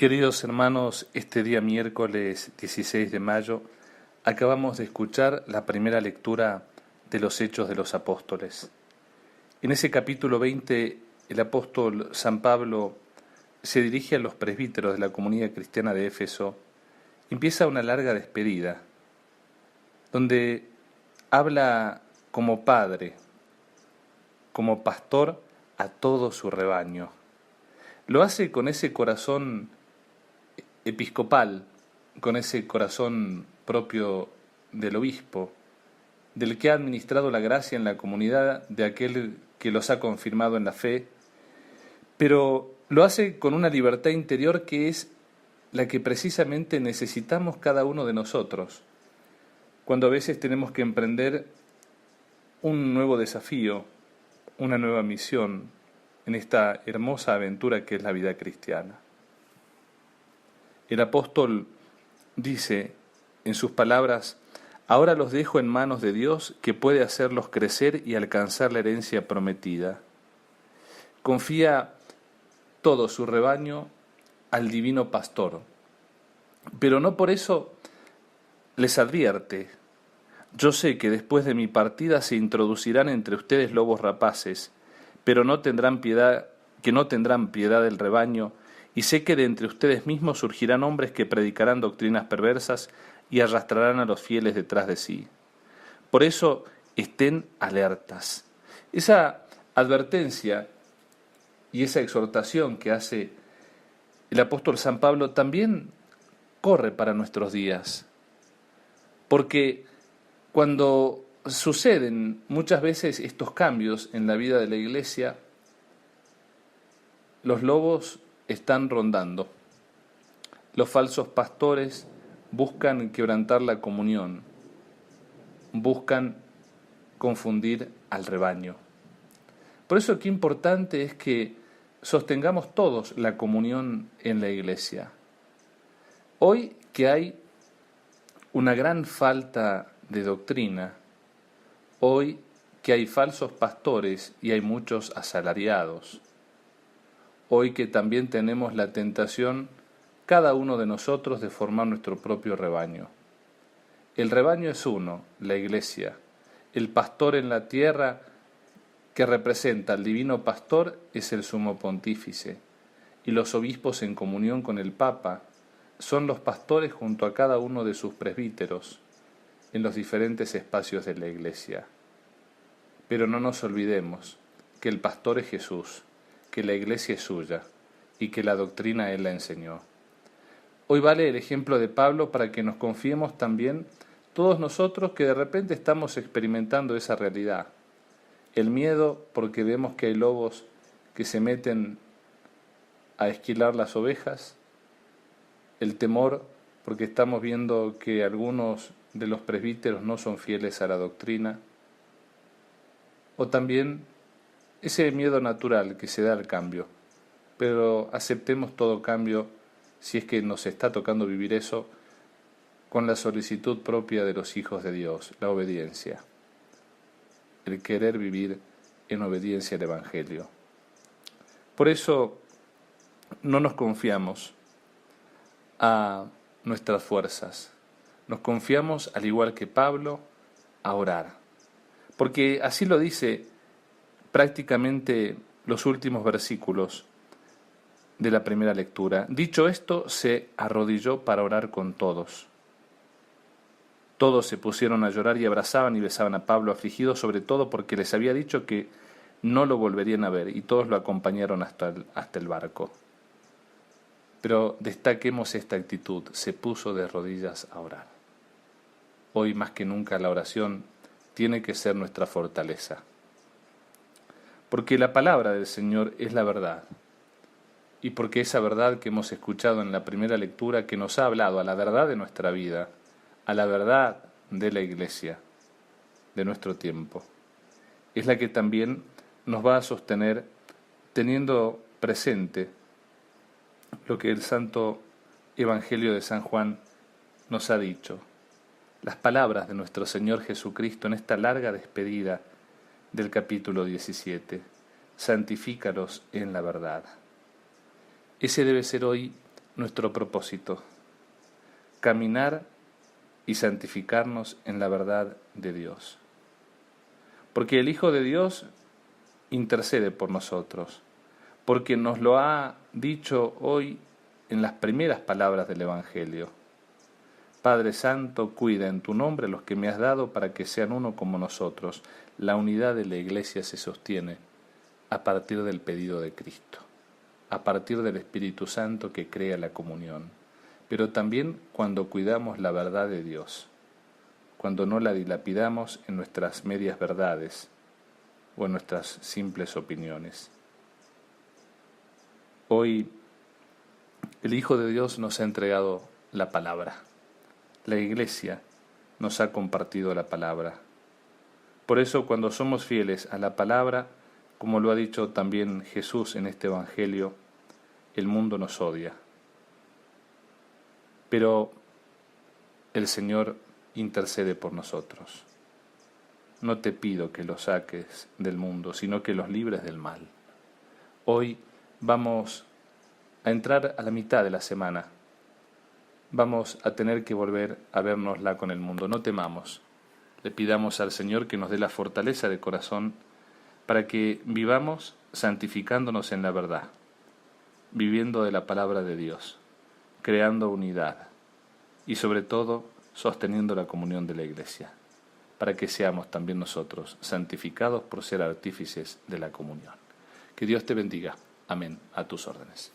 Queridos hermanos, este día miércoles 16 de mayo acabamos de escuchar la primera lectura de los Hechos de los Apóstoles. En ese capítulo 20, el apóstol San Pablo se dirige a los presbíteros de la comunidad cristiana de Éfeso y empieza una larga despedida, donde habla como padre, como pastor a todo su rebaño. Lo hace con ese corazón episcopal, con ese corazón propio del obispo, del que ha administrado la gracia en la comunidad, de aquel que los ha confirmado en la fe, pero lo hace con una libertad interior que es la que precisamente necesitamos cada uno de nosotros, cuando a veces tenemos que emprender un nuevo desafío, una nueva misión en esta hermosa aventura que es la vida cristiana. El apóstol dice en sus palabras: ahora los dejo en manos de Dios, que puede hacerlos crecer y alcanzar la herencia prometida. Confía todo su rebaño al divino pastor, pero no por eso les advierte: yo sé que después de mi partida se introducirán entre ustedes lobos rapaces, pero no tendrán piedad del rebaño, y sé que de entre ustedes mismos surgirán hombres que predicarán doctrinas perversas y arrastrarán a los fieles detrás de sí. Por eso estén alertas. Esa advertencia y esa exhortación que hace el apóstol San Pablo también corre para nuestros días, porque cuando suceden muchas veces estos cambios en la vida de la Iglesia, los lobos están rondando. Los falsos pastores buscan quebrantar la comunión, buscan confundir al rebaño. Por eso qué importante es que sostengamos todos la comunión en la Iglesia. Hoy que hay una gran falta de doctrina, hoy que hay falsos pastores y hay muchos asalariados, hoy que también tenemos la tentación, cada uno de nosotros, de formar nuestro propio rebaño. El rebaño es uno, la Iglesia. El pastor en la tierra, que representa al divino pastor, es el sumo pontífice. Y los obispos, en comunión con el Papa, son los pastores junto a cada uno de sus presbíteros en los diferentes espacios de la Iglesia. Pero no nos olvidemos que el pastor es Jesús, que la Iglesia es suya y que la doctrina Él la enseñó. Hoy vale el ejemplo de Pablo para que nos confiemos también todos nosotros que de repente estamos experimentando esa realidad. El miedo porque vemos que hay lobos que se meten a esquilar las ovejas, el temor porque estamos viendo que algunos de los presbíteros no son fieles a la doctrina, o también ese miedo natural que se da al cambio, pero aceptemos todo cambio si es que nos está tocando vivir eso con la solicitud propia de los hijos de Dios, la obediencia, el querer vivir en obediencia al Evangelio. Por eso no nos confiamos a nuestras fuerzas, nos confiamos, al igual que Pablo, a orar, porque así lo dice prácticamente los últimos versículos de la primera lectura. Dicho esto, se arrodilló para orar con todos. Todos se pusieron a llorar y abrazaban y besaban a Pablo, afligidos sobre todo porque les había dicho que no lo volverían a ver, y todos lo acompañaron hasta el barco. Pero destaquemos esta actitud: se puso de rodillas a orar. Hoy más que nunca la oración tiene que ser nuestra fortaleza, porque la palabra del Señor es la verdad, y porque esa verdad que hemos escuchado en la primera lectura, que nos ha hablado a la verdad de nuestra vida, a la verdad de la Iglesia, de nuestro tiempo, es la que también nos va a sostener teniendo presente lo que el Santo Evangelio de San Juan nos ha dicho, las palabras de nuestro Señor Jesucristo en esta larga despedida del capítulo 17, santifícalos en la verdad. Ese debe ser hoy nuestro propósito: caminar y santificarnos en la verdad de Dios. Porque el Hijo de Dios intercede por nosotros, porque nos lo ha dicho hoy en las primeras palabras del Evangelio. Padre Santo, cuida en tu nombre a los que me has dado para que sean uno como nosotros. La unidad de la Iglesia se sostiene a partir del pedido de Cristo, a partir del Espíritu Santo que crea la comunión, pero también cuando cuidamos la verdad de Dios, cuando no la dilapidamos en nuestras medias verdades o en nuestras simples opiniones. Hoy el Hijo de Dios nos ha entregado la palabra. La Iglesia nos ha compartido la palabra. Por eso, cuando somos fieles a la palabra, como lo ha dicho también Jesús en este Evangelio, el mundo nos odia. Pero el Señor intercede por nosotros. No te pido que los saques del mundo, sino que los libres del mal. Hoy vamos a entrar a la mitad de la semana. Vamos a tener que volver a vernosla con el mundo. No temamos. Le pidamos al Señor que nos dé la fortaleza de corazón para que vivamos santificándonos en la verdad, viviendo de la palabra de Dios, creando unidad y sobre todo sosteniendo la comunión de la Iglesia, para que seamos también nosotros santificados por ser artífices de la comunión. Que Dios te bendiga. Amén. A tus órdenes.